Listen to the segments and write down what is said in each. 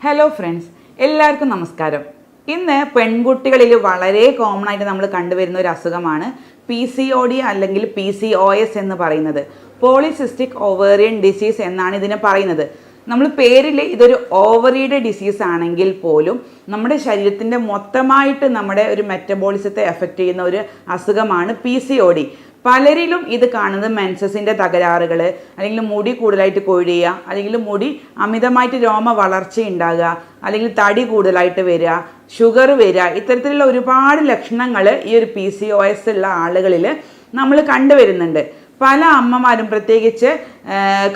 Hello friends, എല്ലാവർക്കും നമസ്കാരം. ഇന്ന് പെൺകുട്ടികളിൽ വളരെ കോമൺ ആയിട്ട് നമ്മൾ കണ്ടുവരുന്ന ഒരു അസുഖമാണ് PCOD അല്ലെങ്കിൽ PCOS എന്ന് പറയുന്നത്. പോളിസിസ്റ്റിക് ഓവേറിയൻ ഡിസീസ് എന്നാണ് ഇതിനെ പറയുന്നത്. നമ്മൾ പേരിൽ ഇതൊരു ഓവറിയുടെ ഡിസീസ് ആണെങ്കിൽ പോലും നമ്മുടെ ശരീരത്തിൻ്റെ മൊത്തമായിട്ട് നമ്മുടെ ഒരു മെറ്റബോളിസത്തെ എഫക്റ്റ് ചെയ്യുന്ന ഒരു അസുഖമാണ് PCOD. പലരിലും ഇത് കാണുന്നത് മെൻസസിൻ്റെ തകരാറുകൾ, അല്ലെങ്കിൽ മുടി കൂടുതലായിട്ട് കൊഴിയുക, അല്ലെങ്കിൽ മുടി അമിതമായിട്ട് രോമ വളർച്ച ഉണ്ടാകുക, അല്ലെങ്കിൽ തടി കൂടുതലായിട്ട് വരിക, ഷുഗർ വരിക, ഇത്തരത്തിലുള്ള ഒരുപാട് ലക്ഷണങ്ങൾ ഈ ഒരു PCOS ഉള്ള ആളുകളിൽ നമ്മൾ കണ്ടുവരുന്നുണ്ട്. പല അമ്മമാരും, പ്രത്യേകിച്ച്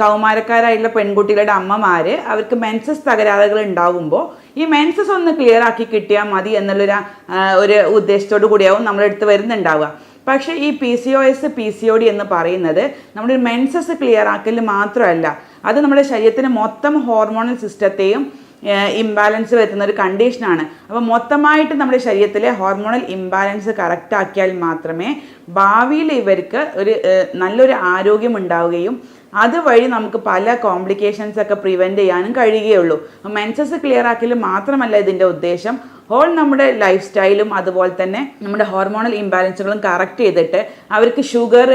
കൗമാരക്കാരായിട്ടുള്ള പെൺകുട്ടികളുടെ അമ്മമാർ, അവർക്ക് മെൻസസ് തകരാറുകൾ ഉണ്ടാകുമ്പോൾ ഈ മെൻസസ് ഒന്ന് ക്ലിയർ ആക്കി കിട്ടിയാൽ മതി ഒരു ഉദ്ദേശത്തോടു കൂടിയാവും നമ്മളെടുത്ത് വരുന്നുണ്ടാവുക. പക്ഷേ ഈ PCOS PCOD എന്ന് പറയുന്നത് നമ്മുടെ മെൻസസ് ക്ലിയർ ആക്കൽ മാത്രമല്ല, അത് നമ്മുടെ ശരീരത്തിന് മൊത്തം ഹോർമോണൽ സിസ്റ്റത്തെയും ഇംബാലൻസ് വരുത്തുന്ന ഒരു കണ്ടീഷനാണ്. അപ്പോൾ മൊത്തമായിട്ട് നമ്മുടെ ശരീരത്തിലെ ഹോർമോണൽ ഇംബാലൻസ് കറക്റ്റ് ആക്കിയാൽ മാത്രമേ ഭാവിയിൽ ഇവർക്ക് നല്ലൊരു ആരോഗ്യം ഉണ്ടാവുകയും അതുവഴി നമുക്ക് പല കോംപ്ലിക്കേഷൻസ് ഒക്കെ പ്രിവെൻറ്റ് ചെയ്യാനും കഴിയുകയുള്ളൂ. മെൻസസ് ക്ലിയർ ആക്കൽ മാത്രമല്ല ഇതിൻ്റെ ഉദ്ദേശം, ഹോൾ നമ്മുടെ ലൈഫ് സ്റ്റൈലും അതുപോലെ തന്നെ നമ്മുടെ ഹോർമോണൽ ഇംബാലൻസുകളും കറക്റ്റ് ചെയ്തിട്ട് അവർക്ക് ഷുഗർ,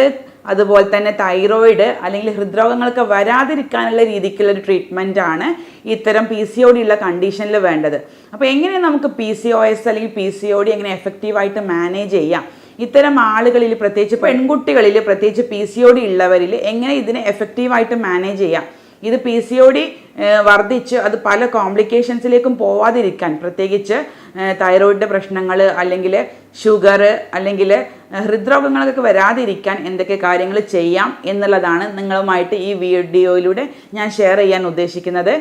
അതുപോലെ തന്നെ തൈറോയിഡ് അല്ലെങ്കിൽ ഹൃദ്രോഗങ്ങളൊക്കെ വരാതിരിക്കാനുള്ള രീതിക്കുള്ള ഒരു ട്രീറ്റ്മെൻ്റ് ആണ് ഇത്തരം PCOD ഉള്ള കണ്ടീഷനിൽ വേണ്ടത്. അപ്പോൾ എങ്ങനെ നമുക്ക് PCOS അല്ലെങ്കിൽ PCOD എങ്ങനെ എഫക്റ്റീവായിട്ട് മാനേജ് ചെയ്യാം, ഇത്തരം ആളുകളിൽ, പ്രത്യേകിച്ച് പെൺകുട്ടികളിൽ, പ്രത്യേകിച്ച് PCOD ഉള്ളവരിൽ എങ്ങനെ ഇതിനെ എഫക്റ്റീവായിട്ട് മാനേജ് ചെയ്യാം, ഇത് PCOD വർദ്ധിച്ച് അത് പല കോംപ്ലിക്കേഷൻസിലേക്കും പോവാതിരിക്കാൻ, പ്രത്യേകിച്ച് തൈറോയിഡിൻ്റെ പ്രശ്നങ്ങൾ, അല്ലെങ്കിൽ ഷുഗർ, അല്ലെങ്കിൽ ഹൃദ്രോഗങ്ങളൊക്കെ വരാതിരിക്കാൻ എന്തൊക്കെ കാര്യങ്ങൾ ചെയ്യാം എന്നുള്ളതാണ് നിങ്ങളുമായിട്ട് ഈ വീഡിയോയിലൂടെ ഞാൻ ഷെയർ ചെയ്യാൻ ഉദ്ദേശിക്കുന്നത്.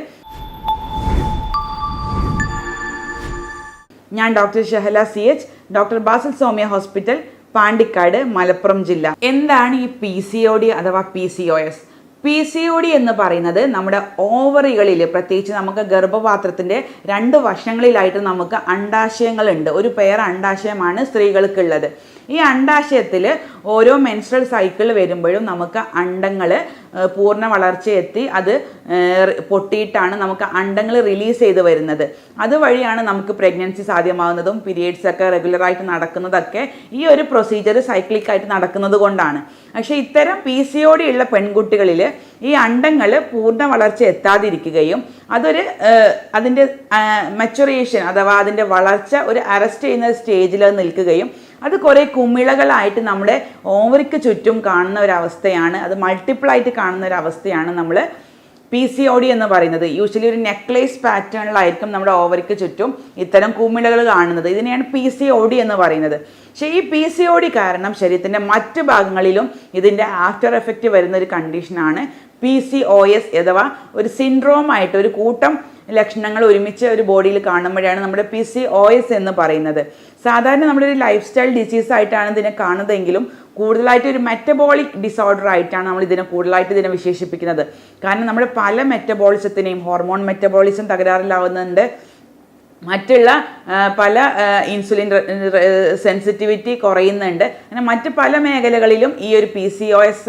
ഞാൻ doctor Shahala CH, doctor Basil Soumya hospital, Pandikkad, Malappuram ജില്ല. എന്താണ് ഈ PCOD അഥവാ PCOS? PCOD എന്ന് പറയുന്നത് നമ്മുടെ ഓവറികളിൽ, പ്രത്യേകിച്ച് നമുക്ക് ഗർഭപാത്രത്തിൻ്റെ 2 വശങ്ങളിലായിട്ട് നമുക്ക് അണ്ഡാശയങ്ങളുണ്ട്. ഒരു പെയർ അണ്ഡാശയമാണ് സ്ത്രീകൾക്കുള്ളത്. ഈ അണ്ഡാശയത്തിൽ ഓരോ മെൻസ്ട്രൽ സൈക്കിൾ വരുമ്പോഴും നമുക്ക് അണ്ടങ്ങൾ പൂർണ്ണ വളർച്ചയെത്തി അത് പൊട്ടിയിട്ടാണ് നമുക്ക് അണ്ടങ്ങൾ റിലീസ് ചെയ്ത് വരുന്നത്. അതുവഴിയാണ് നമുക്ക് പ്രഗ്നൻസി സാധ്യമാകുന്നതും പീരിയഡ്സ് ഒക്കെ റെഗുലറായിട്ട് നടക്കുന്നതൊക്കെ ഈ ഒരു പ്രൊസീജിയർ സൈക്ലിക്കായിട്ട് നടക്കുന്നത് കൊണ്ടാണ്. പക്ഷേ ഇത്തരം PCOD ഉള്ള പെൺകുട്ടികളിൽ ഈ അണ്ടങ്ങൾ പൂർണ്ണ വളർച്ച എത്താതിരിക്കുകയും അതിൻ്റെ മെച്ചുറേഷൻ അഥവാ അതിൻ്റെ വളർച്ച ഒരു അറസ്റ്റ് ചെയ്യുന്ന സ്റ്റേജിൽ നിൽക്കുകയും അത് കുറേ കുമിളകളായിട്ട് നമ്മുടെ ഓവറിക്ക് ചുറ്റും കാണുന്ന ഒരവസ്ഥയാണ്, അത് മൾട്ടിപ്പിളായിട്ട് കാണുന്ന ഒരവസ്ഥയാണ് നമ്മൾ PCOD എന്ന് പറയുന്നത്. യൂഷ്വലി ഒരു നെക്ലേസ് പാറ്റേണിലായിരിക്കും നമ്മുടെ ഓവറിക്ക് ചുറ്റും ഇത്തരം കുമിളകൾ കാണുന്നത്. ഇതിനെയാണ് PCOD എന്ന് പറയുന്നത്. പക്ഷേ ഈ PCOD കാരണം ശരീരത്തിൻ്റെ മറ്റ് ഭാഗങ്ങളിലും ഇതിൻ്റെ ആഫ്റ്റർ എഫക്റ്റ് വരുന്ന ഒരു കണ്ടീഷനാണ് PCOS അഥവാ ഒരു സിൻഡ്രോമായിട്ട് ഒരു കൂട്ടം ലക്ഷണങ്ങൾ ഒരുമിച്ച് ഒരു ബോഡിയിൽ കാണുമ്പോഴാണ് നമ്മുടെ PCOS എന്ന് പറയുന്നത്. സാധാരണ നമ്മുടെ ഒരു ലൈഫ് സ്റ്റൈൽ ഡിസീസ് ആയിട്ടാണ് ഇതിനെ കാണുന്നതെങ്കിലും കൂടുതലായിട്ട് ഒരു മെറ്റബോളിക് ഡിസോർഡർ ആയിട്ടാണ് നമ്മൾ ഇതിനെ വിശേഷിപ്പിക്കുന്നത്. കാരണം നമ്മുടെ പല മെറ്റബോളിസത്തിനെയും, ഹോർമോൺ മെറ്റബോളിസം തകരാറിലാവുന്നുണ്ട്, മറ്റുള്ള പല ഇൻസുലിൻ സെൻസിറ്റിവിറ്റി കുറയുന്നുണ്ട്, അങ്ങനെ മറ്റ് പല മേഖലകളിലും ഈ ഒരു PCOS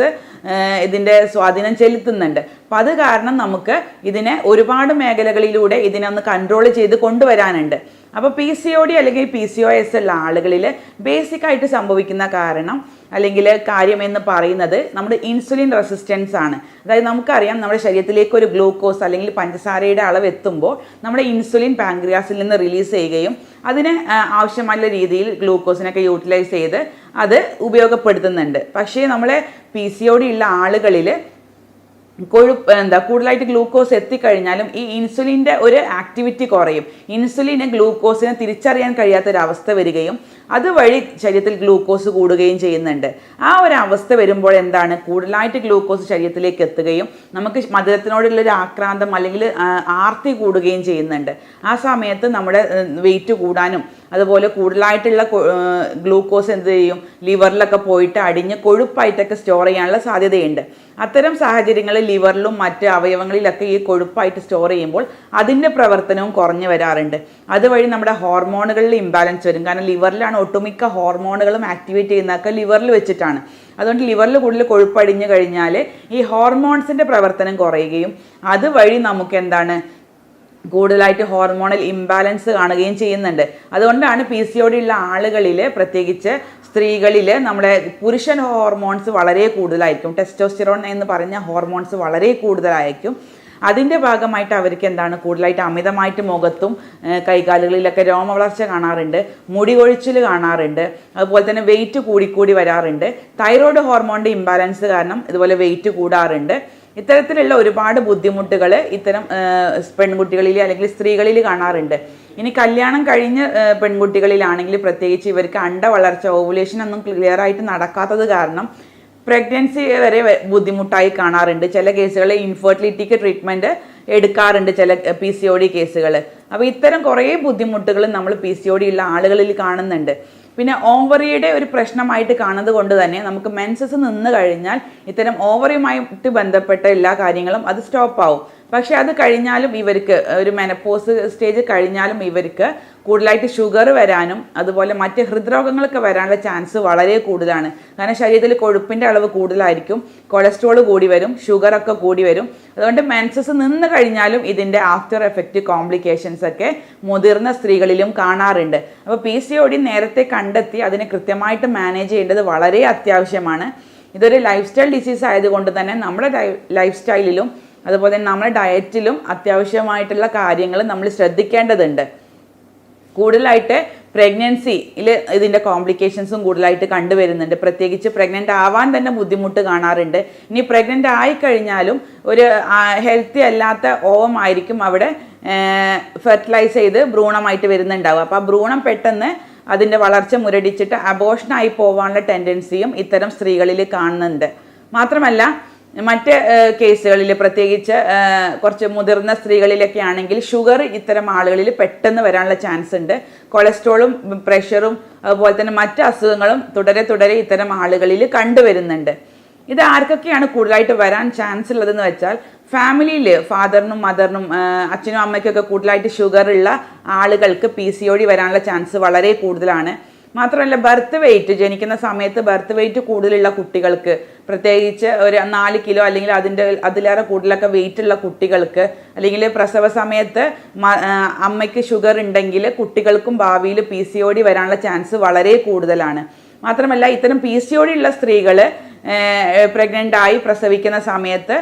ഇതിൻ്റെ സ്വാധീനം ചെലുത്തുന്നുണ്ട്. അപ്പം അത് കാരണം നമുക്ക് ഇതിനെ ഒരുപാട് മേഖലകളിലൂടെ ഇതിനെ ഒന്ന് കൺട്രോൾ ചെയ്ത് കൊണ്ടുവരാനുണ്ട്. അപ്പോൾ PCOD അല്ലെങ്കിൽ PCOS ഉള്ള ആളുകളിൽ ബേസിക്കായിട്ട് സംഭവിക്കുന്ന കാര്യം എന്ന് പറയുന്നത് നമ്മുടെ ഇൻസുലിൻ റെസിസ്റ്റൻസ് ആണ്. അതായത് നമുക്കറിയാം, നമ്മുടെ ശരീരത്തിലേക്ക് ഒരു ഗ്ലൂക്കോസ് അല്ലെങ്കിൽ പഞ്ചസാരയുടെ അളവ് എത്തുമ്പോൾ നമ്മുടെ ഇൻസുലിൻ പാൻക്രിയാസിൽ നിന്ന് റിലീസ് ചെയ്യുകയും അതിന് ആവശ്യമായ രീതിയിൽ ഗ്ലൂക്കോസിനൊക്കെ യൂട്ടിലൈസ് ചെയ്ത് അത് ഉപയോഗപ്പെടുത്തുന്നുണ്ട്. പക്ഷേ നമ്മളെ PCOD ഉള്ള ആളുകളിൽ കൂടുതലായിട്ട് ഗ്ലൂക്കോസ് എത്തിക്കഴിഞ്ഞാലും ഈ ഇൻസുലിൻ്റെ ഒരു ആക്ടിവിറ്റി കുറയും. ഇൻസുലിന് ഗ്ലൂക്കോസിനെ തിരിച്ചറിയാൻ കഴിയാത്തൊരവസ്ഥ വരികയും അതുവഴി ശരീരത്തിൽ ഗ്ലൂക്കോസ് കൂടുകയും ചെയ്യുന്നുണ്ട്. ആ ഒരു അവസ്ഥ വരുമ്പോൾ എന്താണ്, കൂടുതലായിട്ട് ഗ്ലൂക്കോസ് ശരീരത്തിലേക്ക് എത്തുകയും നമുക്ക് മധുരത്തിനോടുള്ളൊരു ആക്രാന്തം അല്ലെങ്കിൽ ആർത്തി കൂടുകയും ചെയ്യുന്നുണ്ട്. ആ സമയത്ത് നമ്മുടെ വെയിറ്റ് കൂടാനും അതുപോലെ കൂടുതലായിട്ടുള്ള ഗ്ലൂക്കോസ് എന്ത് ചെയ്യും, ലിവറിലൊക്കെ പോയിട്ട് അടിഞ്ഞ് കൊഴുപ്പായിട്ടൊക്കെ സ്റ്റോർ ചെയ്യാനുള്ള സാധ്യതയുണ്ട്. അത്തരം സാഹചര്യങ്ങളിൽ ലിവറിലും മറ്റ് അവയവങ്ങളിലൊക്കെ ഈ കൊഴുപ്പായിട്ട് സ്റ്റോർ ചെയ്യുമ്പോൾ അതിൻ്റെ പ്രവർത്തനവും കുറഞ്ഞു വരാറുണ്ട്. അതുവഴി നമ്മുടെ ഹോർമോണുകളിൽ ഇംബാലൻസ് വരും. കാരണം ലിവറിലാണ് ഒട്ടുമിക്ക ഹോർമോണുകളും ആക്ടിവേറ്റ് ചെയ്യുന്നതൊക്കെ ലിവറിൽ വെച്ചിട്ടാണ്. അതുകൊണ്ട് ലിവറിൽ കൂടുതൽ കൊഴുപ്പടിഞ്ഞു കഴിഞ്ഞാൽ ഈ ഹോർമോൺസിൻ്റെ പ്രവർത്തനം കുറയുകയും അതുവഴി നമുക്ക് കൂടുതലായിട്ട് ഹോർമോണൽ ഇംബാലൻസ് കാണുകയും ചെയ്യുന്നുണ്ട്. അതുകൊണ്ടാണ് PCOD ഉള്ള ആളുകളിൽ, പ്രത്യേകിച്ച് സ്ത്രീകളിൽ, നമ്മുടെ പുരുഷൻ ഹോർമോൺസ് വളരെ കൂടുതലായിരിക്കും. ടെസ്റ്റോസ്റ്റിറോൺ എന്ന് പറഞ്ഞ ഹോർമോൺസ് വളരെ കൂടുതലായിരിക്കും. അതിൻ്റെ ഭാഗമായിട്ട് അവർക്ക് എന്താണ്, കൂടുതലായിട്ട് അമിതമായിട്ട് മുഖത്തും കൈകാലുകളിലൊക്കെ രോമവളർച്ച കാണാറുണ്ട്, മുടി കൊഴിച്ചിൽ കാണാറുണ്ട്, അതുപോലെ തന്നെ വെയിറ്റ് കൂടിക്കൂടി വരാറുണ്ട്. തൈറോയ്ഡ് ഹോർമോണിൻ്റെ ഇംബാലൻസ് കാരണം ഇതുപോലെ വെയിറ്റ് കൂടാറുണ്ട്. ഇത്തരത്തിലുള്ള ഒരുപാട് ബുദ്ധിമുട്ടുകൾ ഇത്തരം പെൺകുട്ടികളിൽ അല്ലെങ്കിൽ സ്ത്രീകളിൽ കാണാറുണ്ട്. ഇനി കല്യാണം കഴിഞ്ഞ പെൺകുട്ടികളിലാണെങ്കിൽ പ്രത്യേകിച്ച് ഇവർക്ക് അണ്ടവളർച്ച, ഓവുലേഷൻ ഒന്നും ക്ലിയർ ആയിട്ട് നടക്കാത്തത് കാരണം പ്രഗ്നൻസി വരെ ബുദ്ധിമുട്ടായി കാണാറുണ്ട്. ചില കേസുകളിൽ ഇൻഫെർട്ടിലിറ്റിക്ക് ട്രീറ്റ്മെൻറ്റ് എടുക്കാറുണ്ട് ചില PCOD കേസുകൾ. അപ്പോൾ ഇത്തരം കുറേ ബുദ്ധിമുട്ടുകൾ നമ്മൾ PCOD ഉള്ള ആളുകളിൽ കാണുന്നുണ്ട്. പിന്നെ ഓവറിയുടെ ഒരു പ്രശ്നമായിട്ട് കാണുന്നത് കൊണ്ട് തന്നെ നമുക്ക് മെൻസസ് നിന്ന് കഴിഞ്ഞാൽ ഇത്തരം ഓവറിയുമായിട്ട് ബന്ധപ്പെട്ട എല്ലാ കാര്യങ്ങളും അത് സ്റ്റോപ്പ് ആവും. പക്ഷേ അത് കഴിഞ്ഞാലും ഇവർക്ക് ഒരു മെനപ്പോസ് സ്റ്റേജ് കഴിഞ്ഞാലും ഇവർക്ക് കൂടുതലായിട്ട് ഷുഗർ വരാനും അതുപോലെ മറ്റ് ഹൃദ്രോഗങ്ങളൊക്കെ വരാനുള്ള ചാൻസ് വളരെ കൂടുതലാണ്. കാരണം ശരീരത്തിൽ കൊഴുപ്പിൻ്റെ അളവ് കൂടുതലായിരിക്കും, കൊളസ്ട്രോൾ കൂടി വരും, ഷുഗറൊക്കെ കൂടി വരും. അതുകൊണ്ട് മെൻസസ് നിന്ന് കഴിഞ്ഞാലും ഇതിൻ്റെ ആഫ്റ്റർ എഫക്റ്റ് കോംപ്ലിക്കേഷൻസ് ഒക്കെ മുതിർന്ന സ്ത്രീകളിലും കാണാറുണ്ട്. അപ്പോൾ PCOD നേരത്തെ കണ്ടെത്തി അതിനെ കൃത്യമായിട്ട് മാനേജ് ചെയ്യേണ്ടത് വളരെ അത്യാവശ്യമാണ്. ഇതൊരു ലൈഫ് സ്റ്റൈൽ ഡിസീസ് ആയതുകൊണ്ട് തന്നെ നമ്മുടെ ലൈഫ് സ്റ്റൈലിലും അതുപോലെ തന്നെ നമ്മുടെ ഡയറ്റിലും അത്യാവശ്യമായിട്ടുള്ള കാര്യങ്ങൾ നമ്മൾ ശ്രദ്ധിക്കേണ്ടതുണ്ട്. കൂടുതലായിട്ട് പ്രഗ്നൻസിയിൽ ഇതിൻ്റെ കോംപ്ലിക്കേഷൻസും കൂടുതലായിട്ട് കണ്ടുവരുന്നുണ്ട്. പ്രത്യേകിച്ച് പ്രഗ്നൻ്റ് ആവാൻ തന്നെ ബുദ്ധിമുട്ട് കാണാറുണ്ട്. ഇനി പ്രഗ്നൻ്റ് ആയിക്കഴിഞ്ഞാലും ഒരു ഹെൽത്തി അല്ലാത്ത ഓവമായിരിക്കും അവിടെ ഫെർട്ടിലൈസ് ചെയ്ത് ഭ്രൂണമായിട്ട് വരുന്നുണ്ടാവുക. അപ്പോൾ ആ ഭ്രൂണം പെട്ടെന്ന് അതിൻ്റെ വളർച്ച മുരടിച്ചിട്ട് അബോർഷനായി പോകാനുള്ള ടെൻഡൻസിയും ഇത്തരം സ്ത്രീകളിൽ കാണുന്നുണ്ട്. മാത്രമല്ല മറ്റ് കേസുകളിൽ, പ്രത്യേകിച്ച് കുറച്ച് മുതിർന്ന സ്ത്രീകളിലൊക്കെ ആണെങ്കിൽ ഷുഗർ ഇത്തരം ആളുകളിൽ പെട്ടെന്ന് വരാനുള്ള ചാൻസ് ഉണ്ട്. കൊളസ്ട്രോളും പ്രഷറും അതുപോലെ തന്നെ മറ്റ് അസുഖങ്ങളും തുടരെ ഇത്തരം ആളുകളിൽ കണ്ടുവരുന്നുണ്ട്. ഇത് ആർക്കൊക്കെയാണ് കൂടുതലായിട്ട് വരാൻ ചാൻസ് ഉള്ളതെന്ന് വെച്ചാൽ, ഫാമിലിയിൽ ഫാദറിനും മദറിനും അച്ഛനും അമ്മയ്ക്കൊക്കെ കൂടുതലായിട്ട് ഷുഗർ ഉള്ള ആളുകൾക്ക് PCOD വരാനുള്ള ചാൻസ് വളരെ കൂടുതലാണ്. മാത്രമല്ല ബർത്ത് വെയിറ്റ്, ജനിക്കുന്ന സമയത്ത് ബർത്ത് വെയിറ്റ് കൂടുതലുള്ള കുട്ടികൾക്ക്, പ്രത്യേകിച്ച് ഒരു 4 കിലോ അല്ലെങ്കിൽ അതിലേറെ കൂടുതലൊക്കെ വെയിറ്റ് ഉള്ള കുട്ടികൾക്ക്, അല്ലെങ്കിൽ പ്രസവ സമയത്ത് അമ്മയ്ക്ക് ഷുഗർ ഉണ്ടെങ്കിൽ കുട്ടികൾക്കും ഭാവിയിൽ PCOD വരാനുള്ള ചാൻസ് വളരെ കൂടുതലാണ്. മാത്രമല്ല ഇത്തരം PCOD ഉള്ള സ്ത്രീകൾ പ്രഗ്നൻ്റ് ആയി പ്രസവിക്കുന്ന സമയത്ത്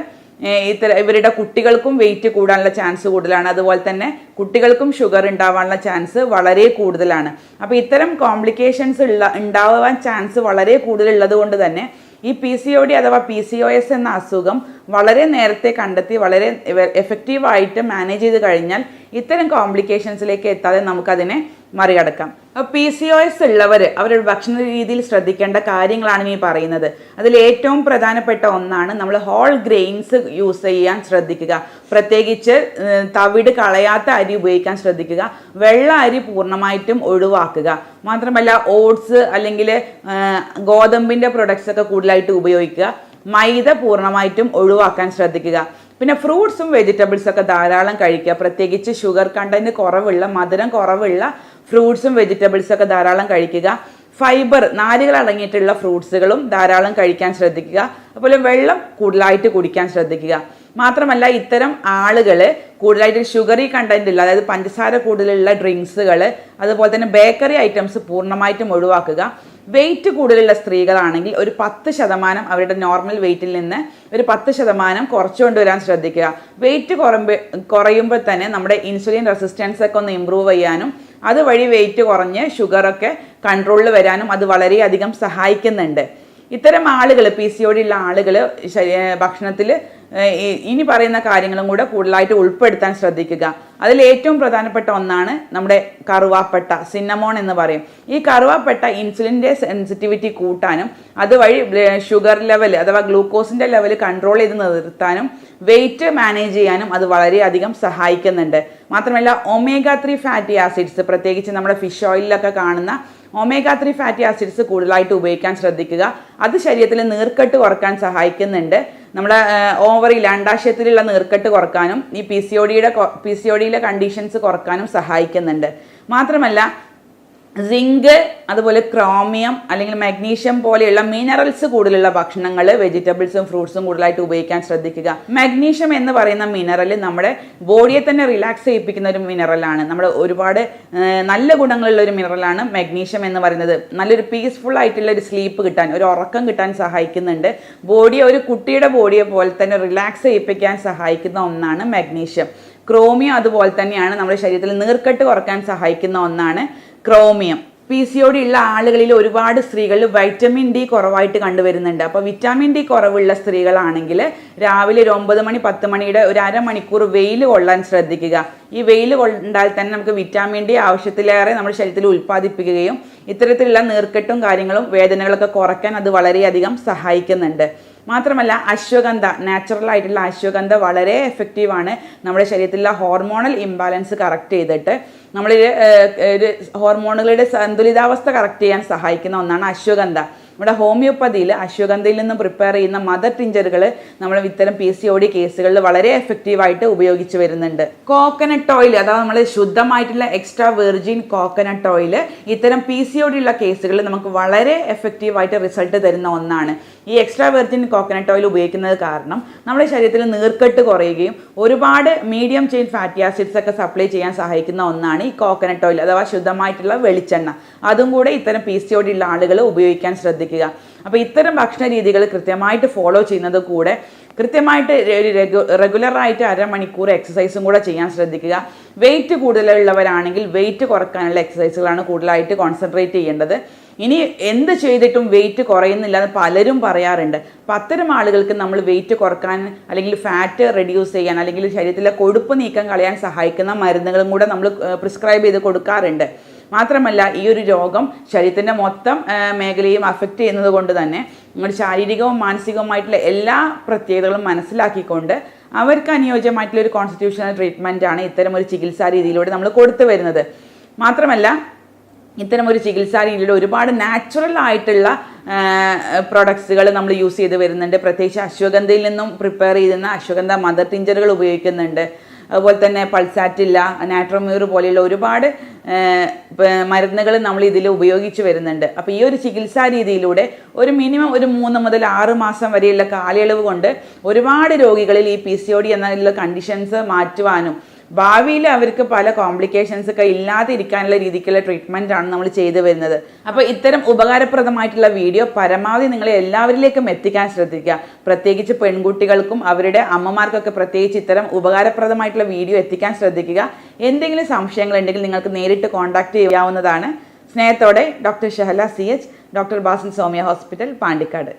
ഇവരുടെ കുട്ടികൾക്കും വെയിറ്റ് കൂടാനുള്ള ചാൻസ് കൂടുതലാണ്. അതുപോലെ തന്നെ കുട്ടികൾക്കും ഷുഗർ ഉണ്ടാവാനുള്ള ചാൻസ് വളരെ കൂടുതലാണ്. അപ്പോൾ ഇത്തരം കോംപ്ലിക്കേഷൻസ് ഉണ്ടാവാൻ ചാൻസ് വളരെ കൂടുതലുള്ളത് കൊണ്ട് തന്നെ ഈ PCOD അഥവാ PCOS എന്ന അസുഖം വളരെ നേരത്തെ കണ്ടെത്തി വളരെ എഫക്റ്റീവായിട്ട് മാനേജ് ചെയ്ത് കഴിഞ്ഞാൽ ഇത്തരം കോംപ്ലിക്കേഷൻസിലേക്ക് എത്താതെ നമുക്കതിനെ മറികടക്കാം. അപ്പോൾ PCOS ഉള്ളവർ അവരുടെ ഭക്ഷണ രീതിയിൽ ശ്രദ്ധിക്കേണ്ട കാര്യങ്ങളാണ് ഈ പറയുന്നത്. അതിൽ ഏറ്റവും പ്രധാനപ്പെട്ട ഒന്നാണ് നമ്മൾ ഹോൾ ഗ്രെയിൻസ് യൂസ് ചെയ്യാൻ ശ്രദ്ധിക്കുക. പ്രത്യേകിച്ച് തവിട് കളയാത്ത അരി ഉപയോഗിക്കാൻ ശ്രദ്ധിക്കുക. വെള്ള അരി പൂർണ്ണമായിട്ടും ഒഴിവാക്കുക. മാത്രമല്ല ഓട്സ് അല്ലെങ്കിൽ ഗോതമ്പിൻ്റെ പ്രൊഡക്ട്സ് ഒക്കെ കൂടുതലായിട്ട് ഉപയോഗിക്കുക. മൈദ പൂർണ്ണമായിട്ടും ഒഴിവാക്കാൻ ശ്രദ്ധിക്കുക. പിന്നെ ഫ്രൂട്ട്സും വെജിറ്റബിൾസും ഒക്കെ ധാരാളം കഴിക്കുക. പ്രത്യേകിച്ച് ഷുഗർ കണ്ടന്റ് കുറവുള്ള, മധുരം കുറവുള്ള ഫ്രൂട്ട്സും വെജിറ്റബിൾസും ഒക്കെ ധാരാളം കഴിക്കുക. ഫൈബർ, നാരുകൾ അടങ്ങിയിട്ടുള്ള ഫ്രൂട്ട്സുകളും ധാരാളം കഴിക്കാൻ ശ്രദ്ധിക്കുക. അതുപോലെ വെള്ളം കൂടുതലായിട്ട് കുടിക്കാൻ ശ്രദ്ധിക്കുക. മാത്രമല്ല ഇത്തരം ആളുകൾ കൂടുതലായിട്ട് ഷുഗറി കണ്ടന്റ് ഉള്ള, അതായത് പഞ്ചസാര കൂടുതലുള്ള ഡ്രിങ്ക്സുകൾ, അതുപോലെ തന്നെ ബേക്കറി ഐറ്റംസ് പൂർണ്ണമായിട്ടും ഒഴിവാക്കുക. വെയിറ്റ് കൂടുതലുള്ള സ്ത്രീകളാണെങ്കിൽ ഒരു 10% അവരുടെ നോർമൽ വെയിറ്റിൽ നിന്ന് ഒരു 10% കുറച്ചു കൊണ്ടുവരാൻ ശ്രദ്ധിക്കുക. വെയിറ്റ് കുറയുമ്പോൾ തന്നെ നമ്മുടെ ഇൻസുലിൻ റെസിസ്റ്റൻസ് ഒക്കെ ഒന്ന് ഇമ്പ്രൂവ് ചെയ്യാനും അതുവഴി വെയിറ്റ് കുറഞ്ഞ് ഷുഗറൊക്കെ കൺട്രോളിൽ വരാനും അത് വളരെയധികം സഹായിക്കുന്നുണ്ട്. ഇത്തരം ആളുകൾ, PCOD ഉള്ള ആളുകൾ ഭക്ഷണത്തിൽ ഇനി പറയുന്ന കാര്യങ്ങളും കൂടെ കൂടുതലായിട്ട് ഉൾപ്പെടുത്താൻ ശ്രദ്ധിക്കുക. അതിൽ ഏറ്റവും പ്രധാനപ്പെട്ട ഒന്നാണ് നമ്മുടെ കറുവാപ്പട്ട, സിന്നമോൺ എന്ന് പറയും. ഈ കറുവാപ്പട്ട ഇൻസുലിൻ്റെ സെൻസിറ്റിവിറ്റി കൂട്ടാനും അതുവഴി ഷുഗർ ലെവൽ അഥവാ ഗ്ലൂക്കോസിൻ്റെ ലെവൽ കൺട്രോൾ ചെയ്ത് നിർത്താനും വെയിറ്റ് മാനേജ് ചെയ്യാനും അത് വളരെയധികം സഹായിക്കുന്നുണ്ട്. മാത്രമല്ല omega-3 ഫാറ്റി ആസിഡ്സ്, പ്രത്യേകിച്ച് നമ്മുടെ ഫിഷ് ഓയിലിലൊക്കെ കാണുന്ന omega-3 ഫാറ്റി ആസിഡ്സ് കൂടുതലായിട്ട് ഉപയോഗിക്കാൻ ശ്രദ്ധിക്കുക. അത് ശരീരത്തിൽ നീർക്കെട്ട് കുറക്കാൻ സഹായിക്കുന്നുണ്ട്. നമ്മുടെ ഓവറിൽ, അണ്ടാശയത്തിലുള്ള നീർക്കെട്ട് കുറക്കാനും ഈ PCODയിലെ കണ്ടീഷൻസ് കുറക്കാനും സഹായിക്കുന്നുണ്ട്. മാത്രമല്ല സിങ്ക്, അതുപോലെ ക്രോമിയം അല്ലെങ്കിൽ മാഗ്നീഷ്യം പോലെയുള്ള മിനറൽസ് കൂടുതലുള്ള ഭക്ഷണങ്ങൾ, വെജിറ്റബിൾസും ഫ്രൂട്ട്സും കൂടുതലായിട്ട് ഉപയോഗിക്കാൻ ശ്രദ്ധിക്കുക. മാഗ്നീഷ്യം എന്ന് പറയുന്ന മിനറൽ നമ്മുടെ ബോഡിയെ തന്നെ റിലാക്സ് ചെയ്യിപ്പിക്കുന്ന ഒരു മിനറലാണ്. നമ്മുടെ ഒരുപാട് നല്ല ഗുണങ്ങളുള്ള ഒരു മിനറലാണ് മാഗ്നീഷ്യം എന്ന് പറയുന്നത്. നല്ലൊരു പീസ്ഫുൾ ആയിട്ടുള്ള ഒരു സ്ലീപ്പ് കിട്ടാൻ, ഒരു ഉറക്കം കിട്ടാൻ സഹായിക്കുന്നുണ്ട്. ബോഡിയെ ഒരു കുട്ടിയുടെ ബോഡിയെ പോലെ തന്നെ റിലാക്സ് ചെയ്യിപ്പിക്കാൻ സഹായിക്കുന്ന ഒന്നാണ് മാഗ്നീഷ്യം. ക്രോമിയം അതുപോലെ തന്നെയാണ് നമ്മുടെ ശരീരത്തിൽ നീർക്കെട്ട് കുറയ്ക്കാൻ സഹായിക്കുന്ന ഒന്നാണ് ക്രോമിയം. PCOD ഉള്ള ആളുകളിൽ ഒരുപാട് സ്ത്രീകളിൽ വൈറ്റമിൻ ഡി കുറവായിട്ട് കണ്ടുവരുന്നുണ്ട്. അപ്പോൾ വിറ്റാമിൻ ഡി കുറവുള്ള സ്ത്രീകളാണെങ്കിൽ രാവിലെ ഒരു 9 മണി 10 മണിയുടെ ഒരു അരമണിക്കൂർ വെയിൽ കൊള്ളാൻ ശ്രദ്ധിക്കുക. ഈ വെയിൽ കൊണ്ടാൽ തന്നെ നമുക്ക് വിറ്റാമിൻ ഡി ആവശ്യത്തിലേറെ നമ്മുടെ ശരീരത്തിൽ ഉൽപ്പാദിപ്പിക്കുകയും ഇത്തരത്തിലുള്ള നീർക്കെട്ടും കാര്യങ്ങളും വേദനകളൊക്കെ കുറയ്ക്കാൻ അത് വളരെയധികം സഹായിക്കുന്നുണ്ട്. മാത്രമല്ല അശ്വഗന്ധ, നാച്ചുറൽ ആയിട്ടുള്ള അശ്വഗന്ധ വളരെ എഫക്റ്റീവാണ്. നമ്മുടെ ശരീരത്തിലുള്ള ഹോർമോണൽ ഇംബാലൻസ് കറക്റ്റ് ചെയ്തിട്ട് നമ്മൾ ഒരു ഹോർമോണുകളുടെ സന്തുലിതാവസ്ഥ കറക്റ്റ് ചെയ്യാൻ സഹായിക്കുന്ന ഒന്നാണ് അശ്വഗന്ധ. നമ്മുടെ ഹോമിയോപ്പതിയിൽ അശ്വഗന്ധയിൽ നിന്ന് പ്രിപ്പയർ ചെയ്യുന്ന മദർ ടിഞ്ചറുകൾ നമ്മൾ ഇത്തരം PCOD കേസുകളിൽ വളരെ എഫക്റ്റീവായിട്ട് ഉപയോഗിച്ച് വരുന്നുണ്ട്. കോക്കനട്ട് ഓയിൽ, അഥവാ നമ്മൾ ശുദ്ധമായിട്ടുള്ള എക്സ്ട്രാ വെർജിൻ കോക്കനട്ട് ഓയിൽ ഇത്തരം PCOD ഉള്ള കേസുകളിൽ നമുക്ക് വളരെ എഫക്റ്റീവായിട്ട് റിസൾട്ട് തരുന്ന ഒന്നാണ്. ഈ എക്സ്ട്രാ വെർജിൻ കോക്കനട്ട് ഓയിൽ ഉപയോഗിക്കുന്നത് കാരണം നമ്മുടെ ശരീരത്തിൽ നീർക്കെട്ട് കുറയുകയും ഒരുപാട് മീഡിയം ചെയിൻ ഫാറ്റി ആസിഡ്സ് ഒക്കെ സപ്ലൈ ചെയ്യാൻ സഹായിക്കുന്ന ഒന്നാണ് ഈ കോക്കനട്ട് ഓയിൽ അഥവാ ശുദ്ധമായിട്ടുള്ള വെളിച്ചെണ്ണ. അതും കൂടെ ഇത്തരം PCOD ഉള്ള ആളുകൾ ഉപയോഗിക്കാൻ ശ്രദ്ധിക്കുക. അപ്പോൾ ഇത്തരം ഭക്ഷണ രീതികൾ കൃത്യമായിട്ട് ഫോളോ ചെയ്യുന്നത് കൂടെ കൃത്യമായിട്ട് റെഗുലറായിട്ട് അരമണിക്കൂർ എക്സസൈസും കൂടെ ചെയ്യാൻ ശ്രദ്ധിക്കുക. വെയിറ്റ് കൂടുതലുള്ളവരാണെങ്കിൽ വെയിറ്റ് കുറയ്ക്കാനുള്ള എക്സസൈസുകളാണ് കൂടുതലായിട്ട് കോൺസെൻട്രേറ്റ് ചെയ്യേണ്ടത്. ഇനി എന്ത് ചെയ്തിട്ടും വെയിറ്റ് കുറയുന്നില്ല എന്ന് പലരും പറയാറുണ്ട്. അപ്പം അത്തരം ആളുകൾക്ക് നമ്മൾ വെയിറ്റ് കുറക്കാൻ അല്ലെങ്കിൽ ഫാറ്റ് റെഡ്യൂസ് ചെയ്യാൻ അല്ലെങ്കിൽ ശരീരത്തിലെ കൊഴുപ്പ് നീക്കം കളയാൻ സഹായിക്കുന്ന മരുന്നുകളും കൂടെ നമ്മൾ പ്രിസ്ക്രൈബ് ചെയ്ത് കൊടുക്കാറുണ്ട്. മാത്രമല്ല ഈ ഒരു രോഗം ശരീരത്തിൻ്റെ മൊത്തം മേഖലയും അഫക്റ്റ് ചെയ്യുന്നത് കൊണ്ട് തന്നെ നമ്മുടെ ശാരീരികവും മാനസികവുമായിട്ടുള്ള എല്ലാ പ്രത്യേകതകളും മനസ്സിലാക്കിക്കൊണ്ട് അവർക്ക് അനുയോജ്യമായിട്ടുള്ള ഒരു കോൺസ്റ്റിറ്റ്യൂഷണൽ ട്രീറ്റ്മെൻറ്റാണ് ഇത്തരം ഒരു ചികിത്സാ രീതിയിലൂടെ നമ്മൾ കൊടുത്തു വരുന്നത്. മാത്രമല്ല ഇത്തരം ഒരു ചികിത്സാ രീതിയിലൂടെ ഒരുപാട് നാച്ചുറൽ ആയിട്ടുള്ള പ്രൊഡക്ട്സുകൾ നമ്മൾ യൂസ് ചെയ്ത് വരുന്നുണ്ട്. പ്രത്യേകിച്ച് അശ്വഗന്ധയിൽ നിന്നും പ്രിപ്പയർ ചെയ്യുന്ന അശ്വഗന്ധ മദർ ടിഞ്ചറുകൾ ഉപയോഗിക്കുന്നുണ്ട്. അതുപോലെ തന്നെ പൾസാറ്റില്ല, നാട്രോമ്യൂർ പോലെയുള്ള ഒരുപാട് മരുന്നുകൾ നമ്മൾ ഇതിൽ ഉപയോഗിച്ച് വരുന്നുണ്ട്. അപ്പോൾ ഈ ഒരു ചികിത്സാ രീതിയിലൂടെ ഒരു മിനിമം ഒരു 3 മുതൽ 6 മാസം വരെയുള്ള കാലയളവ് കൊണ്ട് ഒരുപാട് രോഗികളിൽ ഈ PCOD എന്നുള്ള കണ്ടീഷൻസ് മാറ്റുവാനും ഭാവിയിൽ അവർക്ക് പല കോംപ്ലിക്കേഷൻസ് ഒക്കെ ഇല്ലാതെ ഇരിക്കാനുള്ള രീതിക്കുള്ള ട്രീറ്റ്മെൻ്റ് ആണ് നമ്മൾ ചെയ്തു വരുന്നത്. അപ്പോൾ ഇത്തരം ഉപകാരപ്രദമായിട്ടുള്ള വീഡിയോ പരമാവധി നിങ്ങൾ എല്ലാവരിലേക്കും എത്തിക്കാൻ ശ്രദ്ധിക്കുക. പ്രത്യേകിച്ച് പെൺകുട്ടികൾക്കും അവരുടെ അമ്മമാർക്കൊക്കെ പ്രത്യേകിച്ച് ഇത്തരം ഉപകാരപ്രദമായിട്ടുള്ള വീഡിയോ എത്തിക്കാൻ ശ്രദ്ധിക്കുക. എന്തെങ്കിലും സംശയങ്ങളുണ്ടെങ്കിൽ നിങ്ങൾക്ക് നേരിട്ട് കോൺടാക്ട് ചെയ്യാവുന്നതാണ്. സ്നേഹത്തോടെ doctor Shahala CH, doctor Basil Soumya hospital, Pandikkad.